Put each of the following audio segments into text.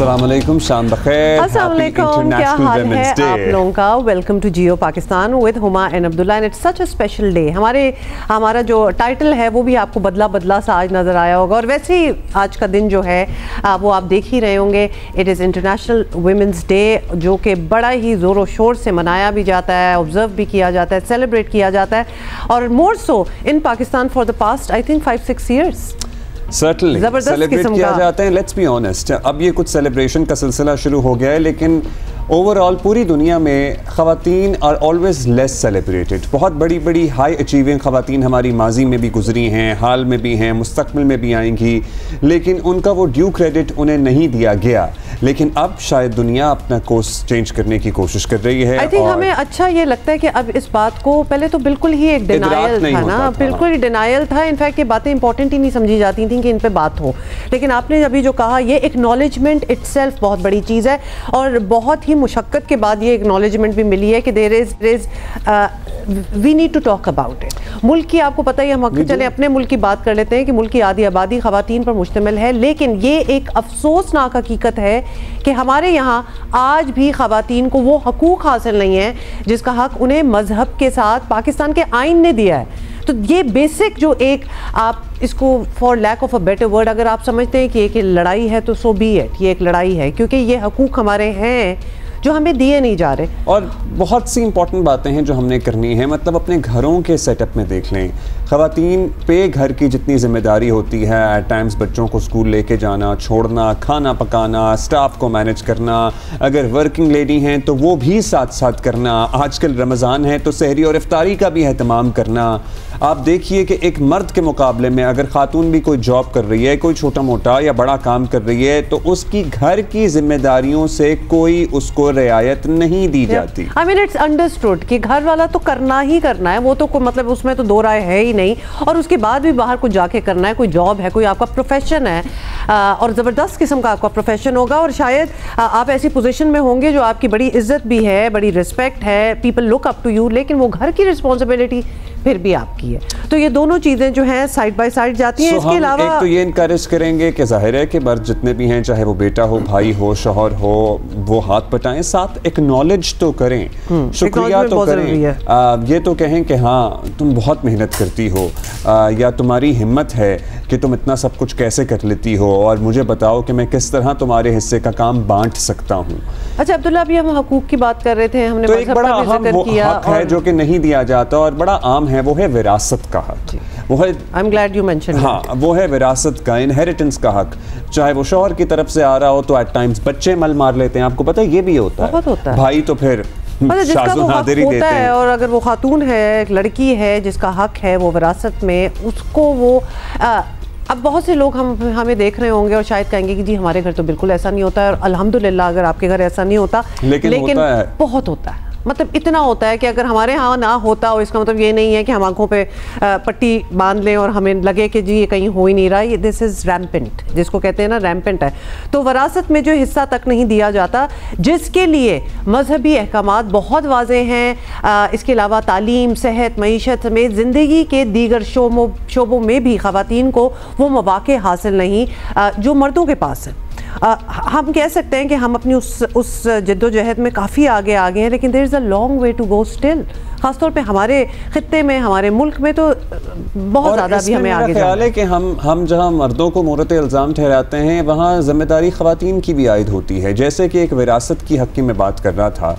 अस्सलाम वालेकुम, शाम बखैर। अस्सलाम वालेकुम, क्या हाल है आप लोगों का। Welcome to Geo Pakistan with Huma and Abdullah and it's such a special day. हमारा जो टाइटल है वो भी आपको बदला बदला सा आज नज़र आया होगा, और वैसे ही आज का दिन जो है वो आप देख ही रहे होंगे। It is international women's day, जो कि बड़ा ही ज़ोर शोर से मनाया भी जाता है, ऑब्जर्व भी किया जाता है, सेलिब्रेट किया जाता है, और more so in Pakistan for the past I think 5-6 years certainly celebrate किया जाता है। लेट्स बी ऑनेस्ट, अब ये कुछ सेलिब्रेशन का सिलसिला शुरू हो गया है, लेकिन ओवरऑल पूरी दुनिया में ख़वातीन आर ऑलवेज लेस सेलिब्रेटेड। बहुत बड़ी बड़ी हाई अचीविंग ख़वातीन हमारी माजी में भी गुजरी हैं, हाल में भी हैं, मुस्तकबिल में भी आएंगी, लेकिन उनका वो ड्यू क्रेडिट उन्हें नहीं दिया गया। लेकिन अब शायद दुनिया अपना कोर्स चेंज करने की कोशिश कर रही है। आई थिंक हमें अच्छा ये लगता है कि अब इस बात को, पहले तो बिल्कुल ही एक डिनायल था ना, बिल्कुल ही डिनायल था। इनफैक्ट ये बातें इंपॉर्टेंट ही नहीं समझी जाती थी कि इन पे बात हो, लेकिन आपने अभी जो कहा ये एक्नॉलेजमेंट इटसेल्फ बहुत बड़ी चीज़ है, और बहुत ही मुशक्क़त के बाद ये एक्नॉलेजमेंट भी मिली है कि there is we need to talk about it. मुल्क की आपको पता ही, हम चले अपने मुल्क की बात कर लेते हैं कि मुल्क की आधी आबादी ख़वातीन पर मुश्तमिल है, लेकिन ये एक अफसोसनाक हकीकत है कि हमारे यहाँ आज भी ख़वातीन को वो हकूक़ हासिल नहीं है जिसका हक़ उन्हें मज़हब के साथ पाकिस्तान के आइन ने दिया है। तो ये बेसिक जो एक, आप इसको for lack of a better word अगर आप समझते हैं कि एक लड़ाई है तो सो बी इट, ये एक लड़ाई है, क्योंकि ये हकूक़ हमारे हैं जो हमें दिए नहीं जा रहे। और बहुत सी इंपॉर्टेंट बातें हैं जो हमने करनी है। मतलब अपने घरों के सेटअप में देख लें, ख़वातीन पे घर की जितनी ज़िम्मेदारी होती है, एट टाइम्स बच्चों को स्कूल लेके जाना, छोड़ना, खाना पकाना, स्टाफ को मैनेज करना, अगर वर्किंग लेडी हैं तो वो भी साथ साथ करना, आजकल रमज़ान है तो सहरी और इफ्तारी का भी एहतमाम करना। आप देखिए कि एक मर्द के मुकाबले में अगर खातून भी कोई जॉब कर रही है, कोई छोटा मोटा या बड़ा काम कर रही है, तो उसकी घर की जिम्मेदारियों से कोई उसको रियायत नहीं दी जाती। आई मीन इट्स अंडरस्टूड कि घर वाला तो करना ही करना है, वो तो मतलब उसमें तो दो राय है ही नहीं, और उसके बाद भी बाहर कुछ जाके करना है, कोई जॉब है, कोई आपका प्रोफेशन है, और ज़बरदस्त किस्म का आपका प्रोफेशन होगा, और शायद आप ऐसी पोजीशन में होंगे जो आपकी बड़ी इज्जत भी है, बड़ी रिस्पेक्ट है, people look up to you, लेकिन वो घर की रिस्पॉन्सिबिलिटी फिर भी आपकी है। तो ये दोनों चीज़ें जो हैं साइड बाय साइड जाती हैं। इसके अलावा एक तो ये इनकरेज करेंगे कि जाहिर है कि मर्द जितने भी हैं, चाहे वो बेटा हो, भाई हो, शौहर हो, वो हाथ बटाएं, साथ एक्नॉलेज तो करें, शुक्रिया तो करें, ये तो कहें कि हाँ तुम बहुत मेहनत करती हो, या तुम्हारी हिम्मत है कि तुम इतना सब कुछ कैसे कर लेती हो, और मुझे बताओ कि मैं किस तरह तुम्हारे हिस्से का काम बांट सकता हूँ। अच्छा अब्दुल्ला, अभी हम हकूक़ की बात कर रहे थे, हमने तो एक बड़ा अहम हक है जो कि नहीं दिया जाता और बड़ा आम है, वो है विरासत का हक। वो है, I am glad you mention, हाँ, वो है विरासत का, इनहेरिटेंस का हक। चाहे वो शौहर की तरफ से आ रहा हो तो एट टाइम्स बच्चे मल मार लेते हैं, आपको पता है ये भी होता है, होता है। भाई तो फिर जिसका वो हक होता है, और अगर वो खातून है, एक लड़की है जिसका हक है वो विरासत में, उसको वो अब बहुत से लोग हमें देख रहे होंगे और शायद कहेंगे कि जी हमारे घर तो बिल्कुल ऐसा नहीं होता है, और अल्हम्दुलिल्लाह अगर आपके घर ऐसा नहीं होता, लेकिन होता है, बहुत होता है। मतलब इतना होता है कि अगर हमारे यहाँ ना होता हो, इसका मतलब ये नहीं है कि हम आंखों पे पट्टी बांध लें और हमें लगे कि जी ये कहीं हो ही नहीं रहा, ये दिस इज़ रैम्पेंट, जिसको कहते हैं ना रैम्पेंट है। तो वरासत में जो हिस्सा तक नहीं दिया जाता, जिसके लिए मजहबी अहकामात बहुत वाज़े हैं, इसके अलावा तालीम, सेहत, मईशत समेत ज़िंदगी के दीगर शोबों में भी ख़वातीन को वो मौक़े हासिल नहीं जो मर्दों के पास है। हम कह सकते हैं कि हम अपनी उस जद्दोजहद में काफ़ी आगे आ गए हैं, लेकिन there is a long way to go still. ख़ासतौर पे हमारे ख़ित्ते में, हमारे मुल्क में तो बहुत ज़्यादा भी हमें आगे जाना है। ख्याल है कि हम जहाँ मर्दों को मोरत इल्ज़ाम ठहराते हैं, वहाँ ज़िम्मेदारी ख़वातीन की भी आयद होती है। जैसे कि एक विरासत की हक़ की मैं बात कर रहा था,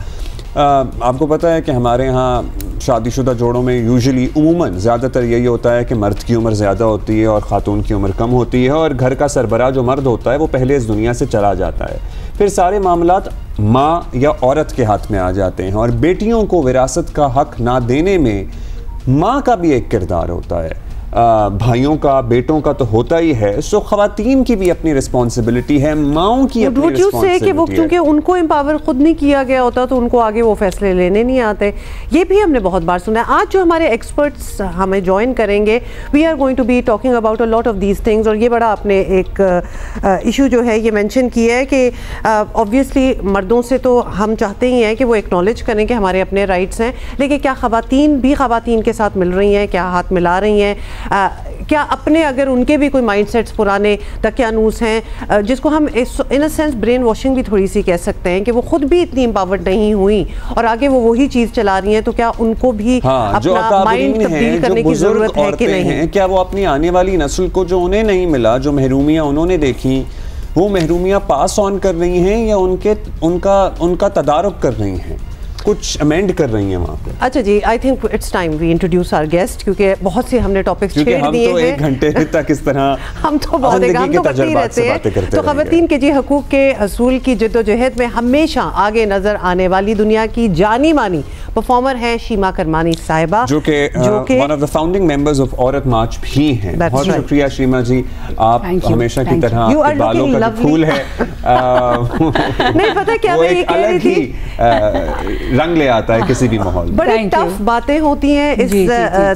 आपको पता है कि हमारे यहाँ शादीशुदा जोड़ों में यूजुअली उमूमन ज़्यादातर यही होता है कि मर्द की उम्र ज़्यादा होती है और ख़ातून की उम्र कम होती है, और घर का सरबराह जो मर्द होता है वो पहले इस दुनिया से चला जाता है, फिर सारे मामलात माँ या औरत के हाथ में आ जाते हैं, और बेटियों को विरासत का हक़ ना देने में माँ का भी एक किरदार होता है, भाइयों का, बेटों का तो होता ही है। सो ख़वातीन की भी अपनी रिस्पॉन्सिबिलिटी है, माओं की अपनी रिस्पॉन्सिबिलिटी है, वो क्योंकि उनको एम्पावर खुद नहीं किया गया होता तो उनको आगे वो फैसले लेने नहीं आते। ये भी हमने बहुत बार सुना है। आज जो हमारे एक्सपर्ट्स हमें ज्वाइन करेंगे, we are going to be talking about a lot of these things, और ये बड़ा आपने एक इशू जो है ये मेंशन किया है कि ऑब्वियसली मर्दों से तो हम चाहते ही हैं कि वो एक्नॉलेज करें कि हमारे अपने राइट्स हैं, लेकिन क्या ख़वातीन भी ख़वातीन के साथ मिल रही हैं, क्या हाथ मिला रही हैं, क्या अपने अगर उनके भी कोई माइंडसेट्स पुराने दकियानूस हैं, जिसको हम इन अ सेंस ब्रेन वॉशिंग भी थोड़ी सी कह सकते हैं कि वो खुद भी इतनी एम्पावर्ड नहीं हुई और आगे वो वही चीज़ चला रही हैं, तो क्या उनको भी अपना माइंड तब्दील करने की ज़रूरत है कि नहीं? क्या वो अपनी आने वाली नस्ल को, जो उन्हें नहीं मिला, जो महरूमियाँ उन्होंने देखी, वो महरूमियाँ पास ऑन कर रही हैं या उनका तदारुक कर रही हैं, कुछ अमेंड कर रही हैं वहाँ पे? अच्छा जी, I think it's time we introduce our guest, क्योंकि बहुत से हमने टॉपिक्स छेड़ दिए हैं। हम तो एक घंटे तक इस तरह हम तो बहुत हम तो करते ही रहते हैं। तो ख़वातीन के जी हकूक़ के हसूल की जद्दोजहद में हमेशा आगे नजर आने वाली दुनिया की जानी मानी परफॉर्मर है शीमा करमानी साहिबा, जो कि one of the founding members of औरत मार्च भी हैं। बहुत शुक्रिया शीमा जी, आप हमेशा की तरह आपके बालों का फूल है नहीं पता क्या मैं ये कह रही थी, रंग ले आता है किसी भी माहौल में। बड़ी टफ बातें होती हैं इस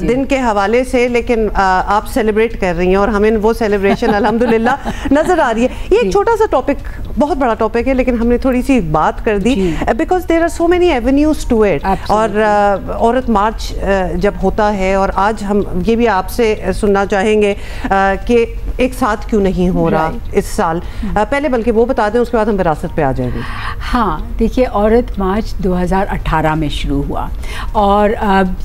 दिन के हवाले से, लेकिन आप सेलिब्रेट कर रही हैं और हमें वो सेलिब्रेशन अल्हम्दुलिल्लाह नजर आ रही है। ये एक छोटा सा टॉपिक, बहुत बड़ा टॉपिक है, लेकिन हमने थोड़ी सी बात कर दी because there are so many avenues to it. और औरत मार्च जब होता है, और आज हम ये भी आपसे सुनना चाहेंगे कि एक साथ क्यों नहीं हो रहा इस साल, पहले बल्कि वो बता दें, उसके बाद हम विरासत पे आ जाएंगे। हाँ देखिए, औरत मार्च 2018 में शुरू हुआ और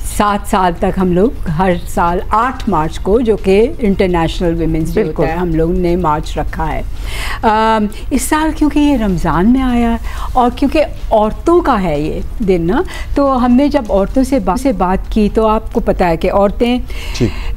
7 साल तक हम लोग हर साल 8 मार्च को, जो कि इंटरनेशनल विमेंस डे होता है, हम लोग ने मार्च रखा है। इस साल क्योंकि ये रमज़ान में आया और क्योंकि औरतों का है ये दिन ना, तो हमने जब औरतों से बात की तो आपको पता है कि औरतें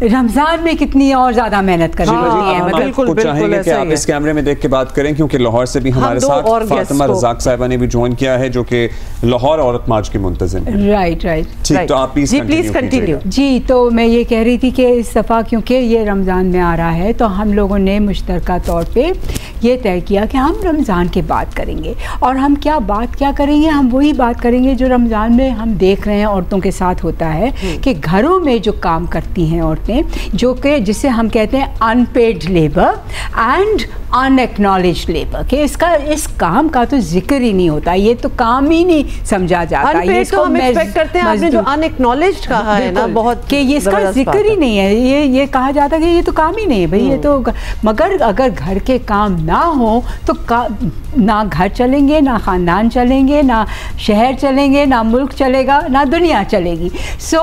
रमज़ान में कितनी और ज़्यादा मेहनत करती हैं। बिल्कुल चाहेंगे कि आप इस कैमरे में देख के बात करें, क्योंकि लाहौर से भी हमारे साथ फातिमा रज़ाक साहिबा ने भी ज्वाइन किया है, जो कि लाहौर औरत मार्च की मुंतज़िम है। राइट। ठीक, तो आप प्लीज कंटिन्यू। जी, तो मैं ये कह रही थी कि इस दफ़ा क्योंकि ये रमज़ान में आ रहा है, तो हम लोगों ने मुश्तरका तौर पे ये तय किया कि हम रमज़ान के बात करेंगे। और हम क्या करेंगे, हम वही बात करेंगे जो रमज़ान में हम देख रहे हैं औरतों के साथ होता है, कि घरों में जो काम करती हैं औरतें, जो कि जिसे हम कहते हैं अनपेड लेबर एंड अनएक्नॉलेज्ड लेबर, कि इस काम का तो जिक्र ही नहीं होता, ये तो काम ही नहीं समझा जाता। ये तो हम एक्सपेक्ट करते हैं, आपने जो अनएक्नॉलेज्ड कहा है ना, बहुत कि ये इसका जिक्र ही नहीं है, ये कहा जाता है कि ये तो काम ही नहीं है भाई, ये तो। मगर अगर घर के काम ना हो तो ना घर चलेंगे, ना ख़ानदान चलेंगे, ना शहर चलेंगे, ना मुल्क चलेगा, ना दुनिया चलेगी। सो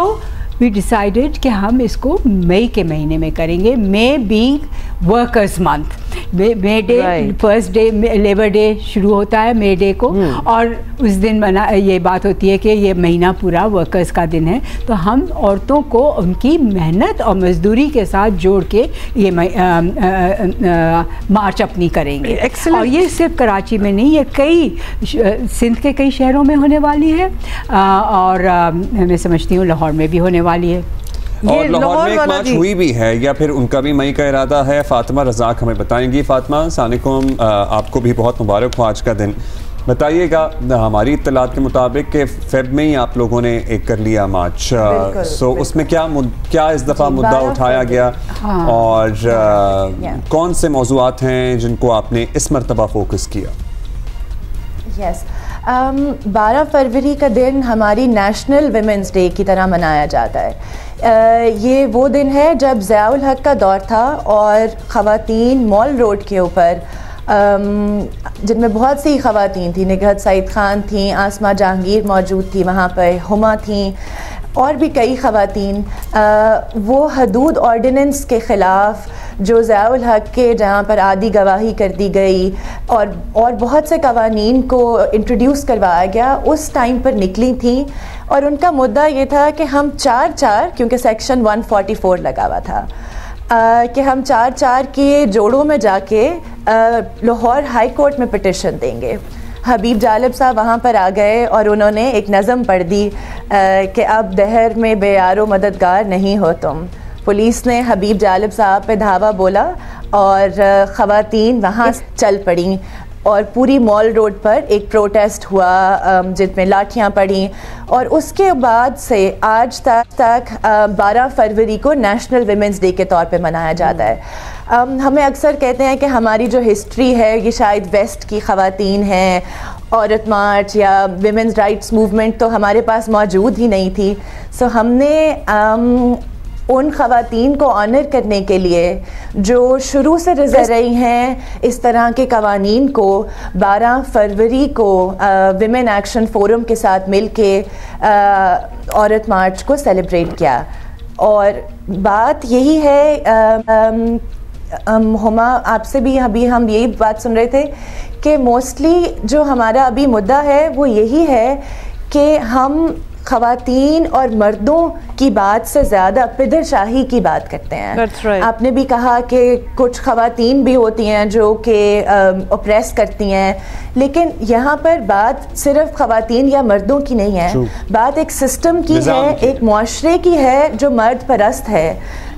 वी डिसाइडेड कि हम इसको मई के महीने में करेंगे, May being workers month. May day, first day labour day शुरू होता है मे डे को, और उस दिन ये बात होती है कि ये महीना पूरा वर्कर्स का दिन है, तो हम औरतों को उनकी मेहनत और मजदूरी के साथ जोड़ के ये मार्च अपनी करेंगे। और ये सिर्फ कराची में नहीं, ये कई सिंध के कई शहरों में होने वाली है, और मैं समझती हूँ लाहौर में भी होने वाली है। और लाहौर में एक मार्च हुई भी है, या फिर उनका भी मई का इरादा है? फातिमा रज़ाक हमें बताएंगी। फातिमा, अस्सलामुअलैकुम, आपको भी बहुत मुबारक हो आज का दिन। बताइएगा, हमारी इत्तलात के मुताबिक कि फेब में ही आप लोगों ने एक कर लिया मार्च, सो उसमें क्या इस दफ़ा मुद्दा उठाया गया, और कौन से मौज़ूआत हैं जिनको आपने इस मरतबा फोकस किया? 12 फरवरी का दिन हमारी नेशनल विमेंस डे की तरह मनाया जाता है। ये वो दिन है जब ज़ियाउल हक का दौर था और ख़वातीन मॉल रोड के ऊपर, जिनमें बहुत सी ख़वातीन थी, निगहत सईद ख़ान थी, आसमा जहांगीर मौजूद थी वहाँ पर, हुमा थी और भी कई ख़वातीन, वो हदूद ऑर्डिनेंस के ख़िलाफ़ जो ज़ियाउल हक के जहाँ पर आदि गवाही कर दी गई और बहुत से कवानीन को इंट्रोड्यूस करवाया गया, उस टाइम पर निकली थी। और उनका मुद्दा ये था कि हम 4-4, क्योंकि सेक्शन 144 लगा हुआ था, कि हम 4-4 के जोड़ों में जाके लाहौर हाई कोर्ट में पिटिशन देंगे। हबीब जालिब साहब वहाँ पर आ गए और उन्होंने एक नज़म पढ़ दी कि अब दहर में बेयारो मददगार नहीं हो तुम। पुलिस ने हबीब जालिब साहब पे धावा बोला और ख़वातीन वहाँ चल पड़ी और पूरी मॉल रोड पर एक प्रोटेस्ट हुआ जिसमें लाठियाँ पड़ी, और उसके बाद से आज तक 12 फरवरी को नेशनल विमेंस डे के तौर पे मनाया जाता है। हमें अक्सर कहते हैं कि हमारी जो हिस्ट्री है ये शायद वेस्ट की ख़वातीन हैं, औरत मार्च या विमेंस राइट्स मूवमेंट तो हमारे पास मौजूद ही नहीं थी। सो हमने उन ख़वातीन को ऑनर करने के लिए जो शुरू से रिजर्व रही हैं इस तरह के कवानीन को 12 फरवरी को विमेन एक्शन फोरम के साथ मिल के औरत मार्च को सेलिब्रेट किया। और बात यही है, हुमा आपसे भी अभी हम यही बात सुन रहे थे कि मोस्टली जो हमारा अभी मुद्दा है वो यही है कि हम ख़वातीन और मर्दों की बात से ज़्यादा पिदरशाही की बात करते हैं। right. आपने भी कहा कि कुछ ख़वातीन भी होती हैं जो कि ऑप्रेस करती हैं, लेकिन यहाँ पर बात सिर्फ ख़वातीन या मर्दों की नहीं है, बात एक सिस्टम की है, एक मुआशरे की है जो मर्द परस्त है,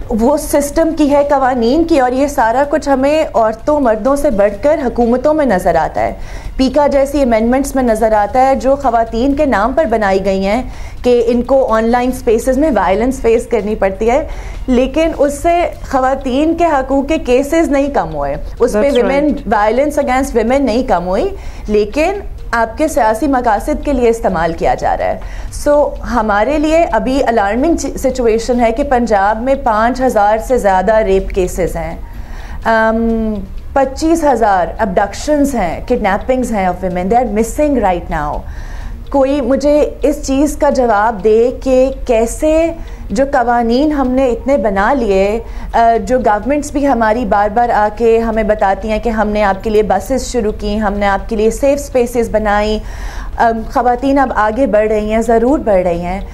वो सिस्टम की है, कवानीन की। और ये सारा कुछ हमें औरतों मर्दों से बढ़कर हुकूमतों में नज़र आता है, पीका जैसी अमेंडमेंट्स में नज़र आता है जो ख़वातीन के नाम पर बनाई गई हैं कि इनको ऑनलाइन स्पेसेस में वायलेंस फेस करनी पड़ती है, लेकिन उससे ख़वातीन के हकूक़ के केसेस नहीं कम हुए, उस पर विमेन वायलेंस अगेंस्ट विमेन नहीं कम हुई, लेकिन आपके सियासी मकासद के लिए इस्तेमाल किया जा रहा है। सो हमारे लिए अभी अलार्मिंग सिचुएशन है कि पंजाब में 5000 से ज़्यादा रेप केसेस हैं, 25,000 अबडक्शंस हैं, किडनैपिंग्स हैं of women, they are missing right now. कोई मुझे इस चीज़ का जवाब दे कि कैसे जो कवानीन हमने इतने बना लिए, जो गवर्नमेंट्स भी हमारी बार बार आके हमें बताती हैं कि हमने आपके लिए बसेस शुरू की, हमने आपके लिए सेफ स्पेसेस बनाई, ख़वातीन अब आगे बढ़ रही हैं, ज़रूर बढ़ रही हैं,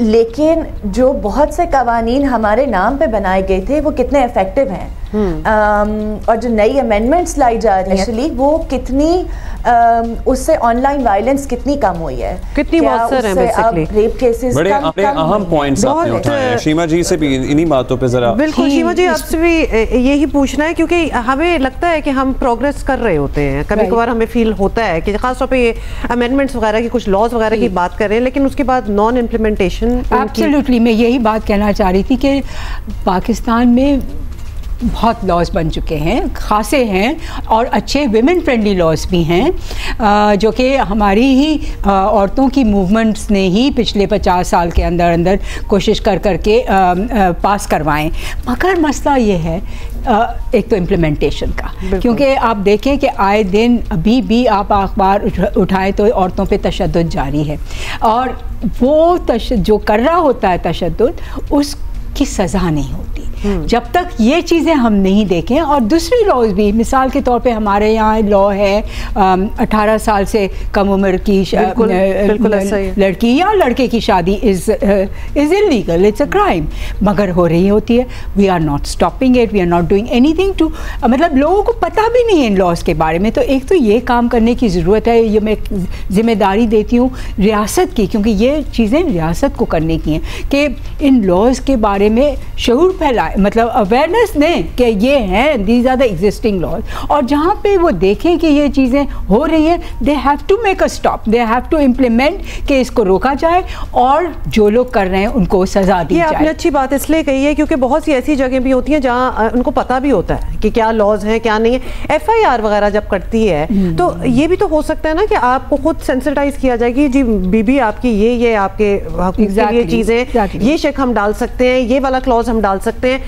लेकिन जो बहुत से कवानीन हमारे नाम पे बनाए गए थे वो कितने इफ़ेक्टिव हैं, और जो नई अमेंडमेंट्स लाई जा रही हैं वो कितनी उससे ऑनलाइन वायलेंस कितनी कम हुई है, कितनी मौसर है बेसिकली रेप केसेस। बड़े अहम पॉइंट्स आपने उठाए हैं। शीमा जी से भी इन्हीं बातों पे जरा। बिल्कुल शीमा जी, आपसे भी यही पूछना है, क्योंकि हमें लगता है कि हम प्रोग्रेस कर रहे होते हैं, कभी कभार हमें फील होता है कि खासतौर पे ये अमेंडमेंट्स वगैरह की, कुछ लॉज वगैरह की बात कर रहे हैं, लेकिन उसके बाद नॉन इम्प्लीमेंटेशन। एब्सोल्युटली, मैं यही बात कहना चाह रही थी कि पाकिस्तान में बहुत लॉज बन चुके हैं, खासे हैं, और अच्छे विमेन फ्रेंडली लॉज भी हैं, जो कि हमारी ही औरतों की मूवमेंट्स ने ही पिछले 50 साल के अंदर अंदर कोशिश कर करके पास करवाएं। मगर मसला ये है एक तो इम्प्लीमेंटेशन का, क्योंकि आप देखें कि आए दिन अभी भी आप अखबार उठाएं तो औरतों पे तशद्दुद जारी है, और वो जो कर रहा होता है तशद्दुद, उसकी सज़ा नहीं होती जब तक ये चीज़ें हम नहीं देखें। और दूसरी लॉज भी, मिसाल के तौर पे हमारे यहाँ लॉ है 18 साल से कम उम्र की लड़की या लड़के की शादी is illegal, it's a crime, मगर हो रही होती है। We are not stopping it, we are not doing anything to, मतलब लोगों को पता भी नहीं है इन लॉज के बारे में। तो एक तो ये काम करने की ज़रूरत है, ये मैं जिम्मेदारी देती हूँ रियासत की, क्योंकि ये चीज़ें रियासत को करने की हैं कि इन लॉज के बारे में शऊर फैलाए, मतलब अवेयरनेस दें कि ये हैं, these are the existing laws, और जहाँ पे वो देखें कि ये चीज़ें हो रही हैं, they have to make a stop, they have to implement कि इसको रोका जाए, और जो लोग कर रहे हैं उनको सज़ा दी जाए। ये आपने अच्छी बात इसलिए कही है क्योंकि बहुत सी ऐसी जगह भी होती हैं जहाँ उनको पता भी होता है कि क्या लॉज हैं क्या नहीं है। FIR वगैरह जब करती है तो ये भी तो हो सकता है ना कि आपको खुद सेंसिटाइज किया जाए कि जी बीबी आपकी ये आपके ये चीज़ें, ये शेक हम डाल सकते हैं, ये वाला क्लॉज हम डाल सकते हैं,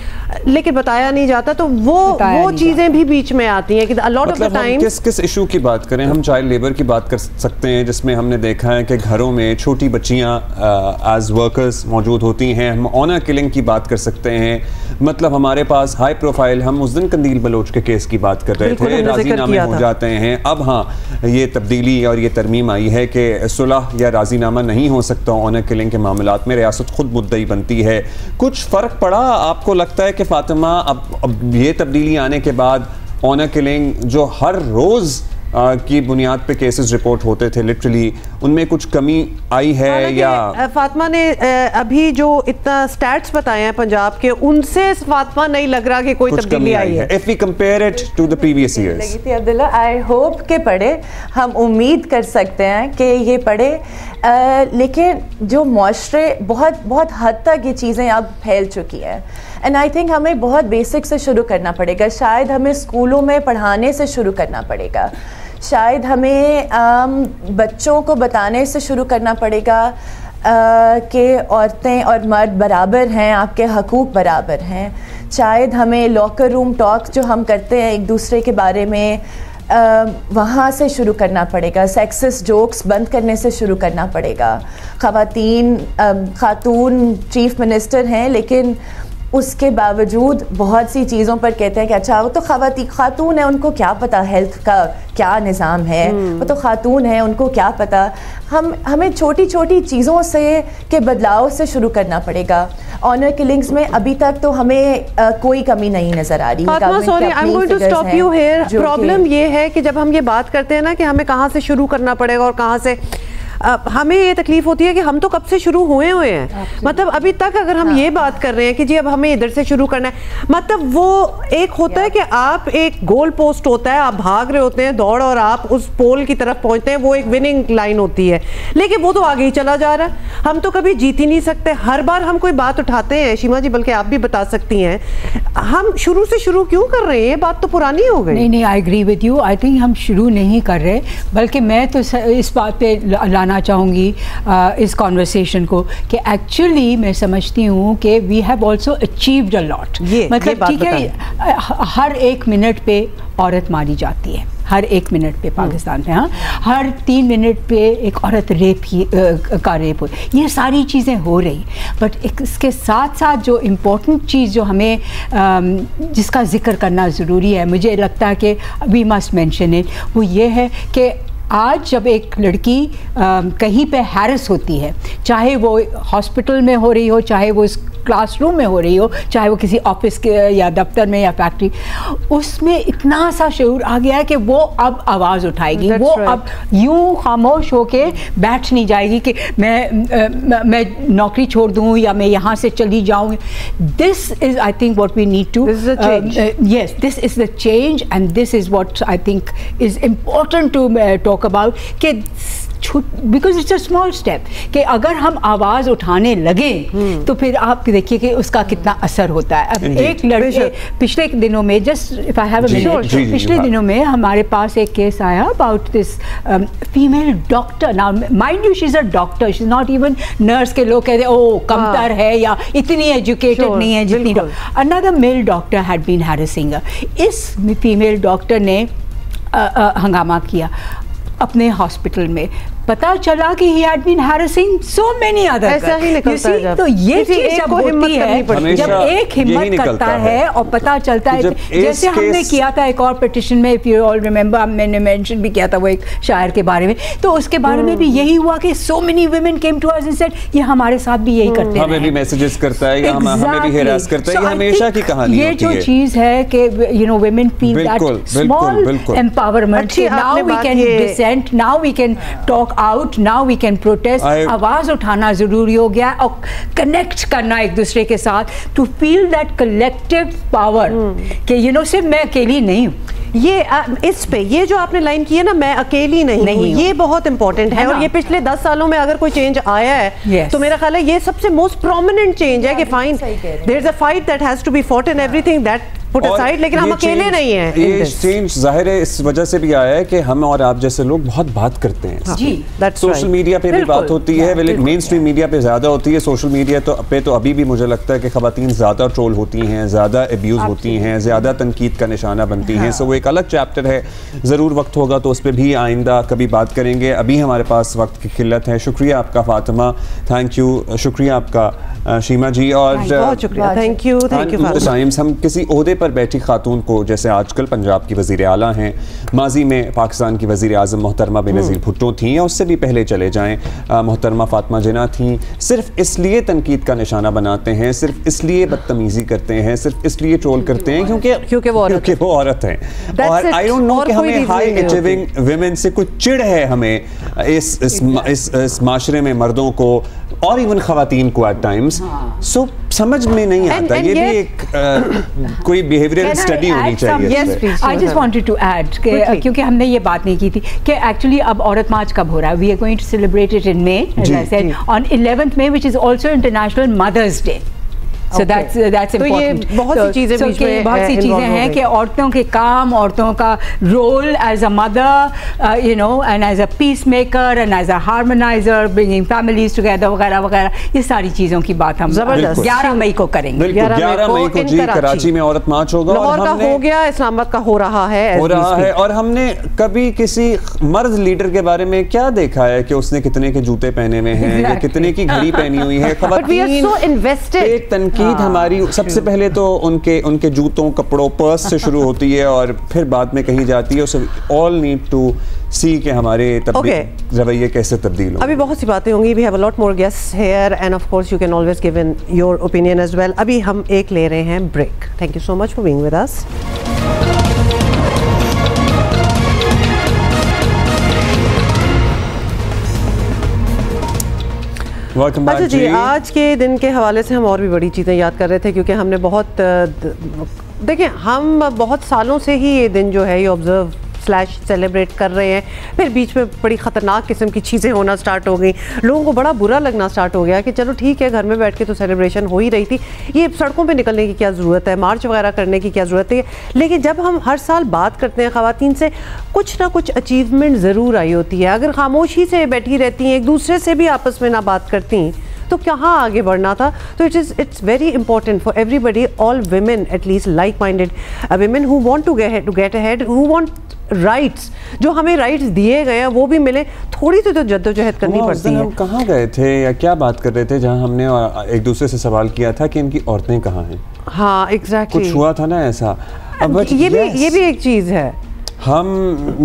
लेकिन बताया नहीं जाता, तो वो चीजें भी बीच में आती हैं कि लॉट ऑफ द टाइम। किस इशू की बात करें, हम चाइल्ड लेबर की बात कर सकते हैं, जिसमें हमने देखा है कि घरों में छोटी बच्चियां एज वर्कर्स मौजूद होती हैं। हम ऑनर किलिंग की बात कर सकते हैं, मतलब हमारे पास हाई प्रोफाइल, हम उस दिन कंदील बलोच के केस की बात कर रहे थे, राजीनामे हो जाते हैं। अब हाँ, ये तब्दीली और ये तरमीम आई है कि सुलह या राजीनामा नहीं हो सकता ऑनर किलिंग के मामलात में, रियासत खुद मुद्दई बनती है। कुछ फ़र्क पड़ा आपको लगता है कि फातिमा अब ये तब्दीली आने के बाद ऑनर किलिंग जो हर रोज़ की बुनियाद पे केसेस रिपोर्ट होते थे लिटरली, उनमें कुछ कमी आई है? या फातिमा ने अभी जो इतना स्टैट्स बताए हैं पंजाब के, उनसे फातिमा नहीं लग रहा कि कोई तब्दीली आई है। If we compare it to the previous years, लगी थी अब्दुल्ला, आई होप के पढ़े, हम उम्मीद कर सकते हैं कि ये पढ़े, लेकिन जो मुआशरे बहुत बहुत हद तक ये चीज़ें अब फैल चुकी हैं, एंड आई थिंक हमें बहुत बेसिक से शुरू करना पड़ेगा। शायद हमें स्कूलों में पढ़ाने से शुरू करना पड़ेगा, शायद हमें बच्चों को बताने से शुरू करना पड़ेगा कि औरतें और मर्द बराबर हैं, आपके हकूक़ बराबर हैं। शायद हमें लॉकर रूम टॉक जो हम करते हैं एक दूसरे के बारे में, वहाँ से शुरू करना पड़ेगा। सेक्सिस्ट जोक्स बंद करने से शुरू करना पड़ेगा। खातून चीफ मिनिस्टर हैं, लेकिन उसके बावजूद बहुत सी चीज़ों पर कहते हैं कि अच्छा वो तो खातून है, उनको क्या पता हेल्थ का क्या निज़ाम है, वो तो खातून है, उनको क्या पता। हमें छोटी छोटी चीज़ों से के बदलाव से शुरू करना पड़ेगा। ऑनर किलिंग्स में अभी तक तो हमें कोई कमी नहीं नज़र आ रही। Sorry, I am going to stop you here. Problem ये है कि जब हम ये बात करते हैं ना कि हमें कहाँ से शुरू करना पड़ेगा और कहाँ से, हमें ये तकलीफ होती है कि हम तो कब से शुरू हुए हैं। मतलब अभी तक अगर हम ये बात कर रहे हैं कि जी अब हमें इधर से शुरू करना है, मतलब वो एक होता है कि आप एक गोल पोस्ट होता है, आप भाग रहे होते हैं दौड़ और आप उस पोल की तरफ पहुंचते हैं, वो एक विनिंग लाइन होती है, लेकिन वो तो आगे ही चला जा रहा है। हम तो कभी जीत ही नहीं सकते। हर बार हम कोई बात उठाते हैं, सीमा जी बल्कि आप भी बता सकती हैं, हम शुरू से शुरू क्यों कर रहे हैं? ये बात तो पुरानी हो गई। नहीं, I agree with you. I think हम शुरू नहीं कर रहे, बल्कि मैं तो इस बात पे लाना चाहूँगी इस कॉन्वर्सेशन को कि एक्चुअली मैं समझती हूँ कि we have also achieved a lot. मतलब ठीक है, हर 1 मिनट पे औरत मारी जाती है, हर 1 मिनट पे पाकिस्तान में। हाँ, हर 3 मिनट पे एक औरत का रेप हो, ये सारी चीज़ें हो रही। बट इसके साथ साथ जो इम्पोर्टेंट चीज़ जो हमें जिसका जिक्र करना ज़रूरी है, मुझे लगता है कि वी मस्ट मेंशन इट, वो ये है कि आज जब एक लड़की कहीं पे हैरेस होती है, चाहे वो हॉस्पिटल में हो रही हो, चाहे वो क्लासरूम में हो रही हो, चाहे वो किसी ऑफिस के या दफ्तर में या फैक्ट्री, उसमें इतना सा शऊर आ गया है कि वो अब आवाज़ उठाएगी। वो अब यूं खामोश होके बैठ नहीं जाएगी कि मैं नौकरी छोड़ दूं या मैं यहाँ से चली जाऊँ। This is I think what we need to, yes, this is the change and this is what I think is important to talk about, कि because it's a small step, कि अगर हम आवाज़ उठाने लगे तो फिर आप देखिए कि उसका कितना असर होता है। अब एक लड़के पिछले दिनों में, just if I have a minute, पिछले दिनों में हमारे पास एक केस आया about this female doctor. Now mind you, she is a doctor, she is not even nurse के लोग कहते ओ कमतर है या इतनी एजुकेटेड नहीं है जितनी। Another male doctor had been harassing. इस फीमेल डॉक्टर ने हंगामा किया अपने हॉस्पिटल में। पता चला कि he had been harassing so many other girls। ऐसा ही निकलता है। तो ये चीज़ जब होती है, जब एक हिम्मत करता है और पता चलता है, जैसे हमने किया था एक और पिटिशन में, if you all remember, मैंने मेंशन भी किया था वो एक शायर के बारे में, तो उसके बारे में भी यही हुआ कि so many women came to us and said ये हमारे साथ भी यही करते हैं, हमें भी मैसेजेस करता है या हमें भी हरास करता है। ये हमेशा की कहानी होती है। ये जो चीज़ है कि you know women feel that small empowerment, now we can dissent, now we can talk out, now we can protest। आवाज उठाना जरूरी हो गया और कनेक्ट करना एक दूसरे के साथ, to feel that collective power कि यू नो सिर्फ मैं अकेली नहीं हूँ। ये इस पे ये जो आपने लाइन की है ना, मैं अकेली नहीं हूँ, ये बहुत इंपॉर्टेंट है। और ये पिछले 10 सालों में अगर कोई चेंज आया है तो मेरा ख्याल है ये सबसे मोस्ट प्रोमिनेंट चेंज है कि fine there is a fight that has to be fought and everything that put aside, लेकिन हम अकेले नहीं हैं। ये चेंज जाहिर है इस वजह से भी आया है कि हम और आप जैसे लोग बहुत बात करते हैं। जी, सोशल मीडिया पे भी बात होती है, मेन स्ट्रीम मीडिया पे ज़्यादा होती है। सोशल मीडिया पे तो अभी भी मुझे लगता है कि ख़वातीन ज़्यादा ट्रोल होती हैं, ज़्यादा एब्यूज़ होती हैं, ज़्यादा तनकीद का निशाना बनती हैं। सो वो एक अलग चैप्टर है, ज़रूर वक्त होगा तो उस पर भी आइंदा कभी बात करेंगे। अभी हमारे पास वक्त की किल्लत है। शुक्रिया आपका फातिमा, थैंक यू। शुक्रिया आपका शीमा जी, और बहुत शुक्रिया, थैंक यू टाइम्स। हम किसी ओहदे पर बैठी खातून को, जैसे आजकल पंजाब की वज़ीर आला हैं, माजी में पाकिस्तान की वज़ीर आज़म मोहतरमा बेनज़ीर भुट्टो थी, या उससे भी पहले चले जाएँ मोहतरमा फातिमा जिन्ना थी, सिर्फ इसलिए तनकीद का निशाना बनाते हैं, सिर्फ इसलिए बदतमीज़ी करते हैं, सिर्फ इसलिए ट्रोल करते हैं क्योंकि वो औरत हैं। और आई डोंट नो कि हमें हाई अचीविंग वुमेन से कुछ चिढ़ है, हमें इस माशरे में मर्दों को और इवन ख़वातीन को एट टाइम्स। सो समझ में नहीं आता। ये भी एक कोई बिहेवियरल स्टडी होनी चाहिए। I just wanted to add क्योंकि हमने ये बात नहीं की थी कि एक्चुअली अब औरत मार्च कब हो रहा है। We are going to celebrate it in May, as I said, on 11th May, which is also international mother's day. So that's important. तो ये बहुत सी चीज़ें बीच में बहुत सी चीज़ें हैं कि औरतों के काम, औरतों का role as a mother, you know, and as a peacemaker and as a harmoniser, bringing families together वगैरह वगैरह, ये सारी चीज़ों की बात हम 11 मई को करेंगे। 11 मई को जी कराची में औरत मार्च होगा। लाहौर का हो गया, इस्लामाबाद का हो रहा है। और हमने कभी किसी मर्द लीडर के बारे में क्या देखा है कि उसने कितने के जूते पहने हुए हैं या कितने की घड़ी पहनी हुई है? एक तनकीद हमारी सबसे पहले तो उनके जूतों, कपड़ों, पर्स से शुरू होती है और फिर बाद में कहीं जाती है। सो ऑल नीड टू सी के हमारे रवैये कैसे तब्दील हो। अभी बहुत सी बातें होंगी। We have a lot more guests here and of course you can always give in your opinion as well. अभी हम एक ले रहे हैं break. Thank you so much for being with us. अच्छा जी, आज के दिन के हवाले से हम और भी बड़ी चीज़ें याद कर रहे थे क्योंकि हमने बहुत देखें, हम बहुत सालों से ही ये दिन जो है ये ऑब्जर्व / सेलिब्रेट कर रहे हैं। फिर बीच में बड़ी ख़तरनाक किस्म की चीज़ें होना स्टार्ट हो गई, लोगों को बड़ा बुरा लगना स्टार्ट हो गया कि चलो ठीक है, घर में बैठ के तो सेलिब्रेशन हो ही रही थी, ये सड़कों पे निकलने की क्या ज़रूरत है, मार्च वगैरह करने की क्या ज़रूरत है। लेकिन जब हम हर साल बात करते हैं ख़वातीन से, कुछ ना कुछ अचीवमेंट ज़रूर आई होती है। अगर खामोशी से बैठी रहती हैं, एक दूसरे से भी आपस में ना बात करती तो कहाँ आगे बढ़ना था। तो it's very important for everybody, all women at least like-minded women who want to get ahead, who want rights, जो हमें राइट्स दिए गए हैं वो भी मिले। थोड़ी सी तो जद्दोजहद करनी पड़ती है। हम कहाँ गए थे या क्या बात कर रहे थे जहाँ हमने एक दूसरे से सवाल किया था कि इनकी औरतें कहाँ हैं? हाँ एग्जैक्टली, कुछ हुआ था ना ऐसा। ये भी एक चीज़ है। हम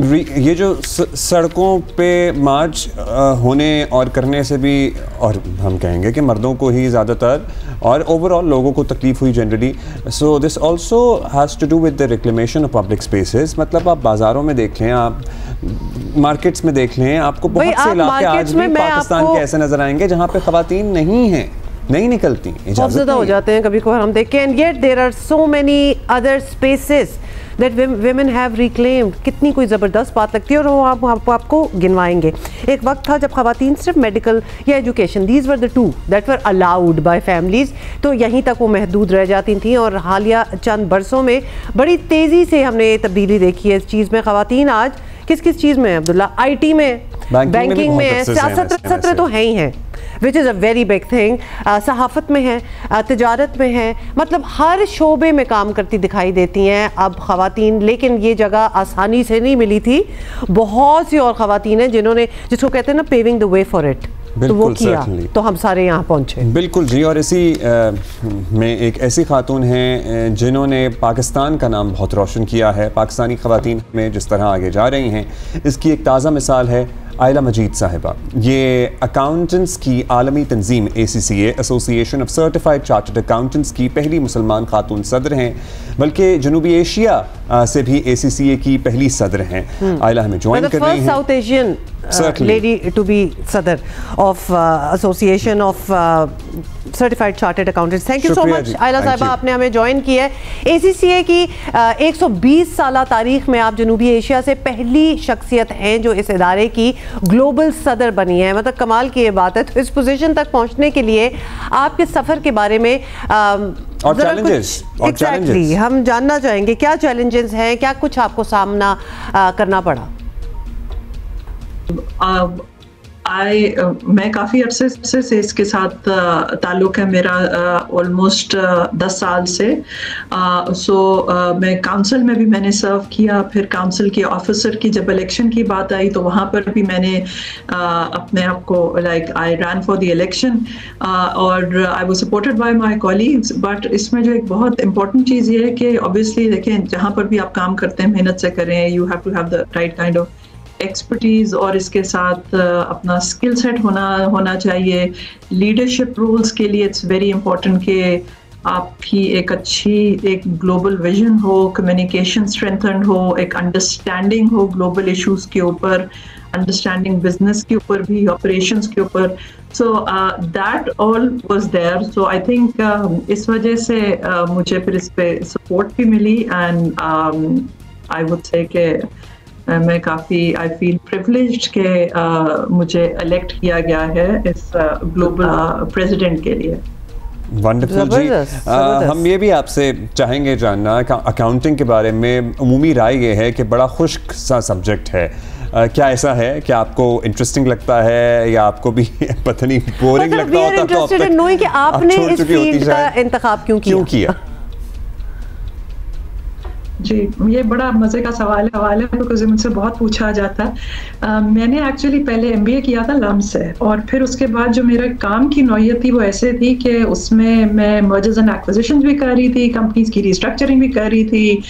ये जो सड़कों पे मार्च होने और करने से भी, और हम कहेंगे कि मर्दों को ही ज़्यादातर और ओवरऑल लोगों को तकलीफ हुई generally. So this also has to do with the reclamation of public spaces. मतलब आप बाज़ारों में देख लें, आप मार्केट्स में देख लें, आपको बहुत से इलाके आज भी पाकिस्तान के ऐसे नज़र आएंगे जहाँ पे ख़वातीन नहीं निकलती, इजाज़त हो जाते हैं कभी कभार हम देखें। And yet there are so many other spaces that women have reclaimed। कितनी कोई ज़बरदस्त बात लगती है और वो आपको गिनवाएंगे। एक वक्त था जब ख़वातीन सिर्फ मेडिकल या education, these were the two that were allowed by families, तो यहीं तक वो महदूद रह जाती थी। और हालिया चंद बरसों में बड़ी तेज़ी से हमने ये तब्दीली देखी है इस चीज़ में। ख़वातीन आज किस चीज़ में है अब्दुल्ला? IT में, बैंकिंग में है, सियासत तो है ही हैं, which is a very big thing. सहाफ़त में है, तिजारत में है, मतलब हर शोबे में काम करती दिखाई देती हैं अब ख़वातीन। लेकिन ये जगह आसानी से नहीं मिली थी। बहुत सी और ख़वातीन हैं जिन्होंने, जिसको कहते हैं ना, paving the way for it, तो वो किया, तो हम सारे यहाँ पहुँचे। बिल्कुल जी। और इसी में एक ऐसी खातून हैं जिन्होंने पाकिस्तान का नाम बहुत रोशन किया है। पाकिस्तानी ख़वातीन में जिस तरह आगे जा रही हैं, इसकी एक ताज़ा मिसाल है आयला मजीद साहिबा। ये अकाउंटेंट्स की आलमी तंजीम ACCA, association of certified chartered accountants की पहली मुसलमान खातून सदर हैं, बल्कि जनूबी एशिया से भी ACCA की पहली सदर हैं। आयला हमें ज्वाइन कर रही हैं। South Asian lady to be सदर of association of certified chartered accountants. Thank you so much Ayla sahiba, आपने हमें ज्वाइन किया है। ACCA की 120 साल तारीख में आप जनूबी एशिया से पहली शख्सियत हैं जो इस इदारे की ग्लोबल सदर बनी है। मतलब कमाल की ये बात है। तो इस पोजीशन तक पहुंचने के लिए आपके सफ़र के बारे में और चैलेंजेस, एग्जैक्टली हम जानना चाहेंगे, क्या चैलेंजेस हैं, क्या कुछ आपको सामना करना पड़ा? मैं काफ़ी अरसे से इसके साथ ताल्लुक़ है मेरा, ऑलमोस्ट 10 साल से। मैं काउंसिल में भी मैंने सर्व किया, फिर काउंसिल के ऑफिसर की जब इलेक्शन की बात आई तो वहाँ पर भी मैंने अपने आप को I run for the election और I was supported by my colleagues. But इसमें जो एक बहुत इंपॉर्टेंट चीज़ ये है कि ऑब्वियसली देखें, जहाँ पर भी आप काम करते हैं मेहनत से करें, you have to have the right kind of expertise और इसके साथ अपना स्किल सेट होना चाहिए। लीडरशिप रोल्स के लिए इट्स वेरी इंपॉर्टेंट कि आपकी एक ग्लोबल विजन हो, कम्युनिकेशन स्ट्रेंथन्ड हो, एक अंडरस्टैंडिंग हो ग्लोबल इश्यूज के ऊपर, अंडरस्टैंडिंग बिजनेस के ऊपर भी, ऑपरेशंस के ऊपर। So that all was there. So I think इस वजह से मुझे फिर इस पे सपोर्ट भी मिली एंड आई वुड से कि मैं काफ़ी आई फील प्रिविलेज्ड कि मुझे इलेक्ट किया गया है इस ग्लोबल प्रेसिडेंट के लिए। वंडरफुल जी। हम ये भी आपसे चाहेंगे जानना अकाउंटिंग के बारे में उमूमी राय ये है कि बड़ा खुश्क सा सब्जेक्ट है, क्या ऐसा है कि आपको इंटरेस्टिंग लगता है या आपको भी पता नहीं बोरिंग लगता होता? तो इंटरेस्टेड इन नोइंग कि आपने इस फील्ड का इंतखाब क्यों किया? जी, ये बड़ा मज़े का सवाल है बिकॉज मुझसे बहुत पूछा जाता है। मैंने एक्चुअली पहले MBA किया था लम से, और फिर उसके बाद जो मेरा काम की नौयत थी वो ऐसे थी कि उसमें मैं मर्जर्स एंड एक्विजिशंस भी कर रही थी, कंपनीज की रिस्ट्रक्चरिंग भी कर रही थी,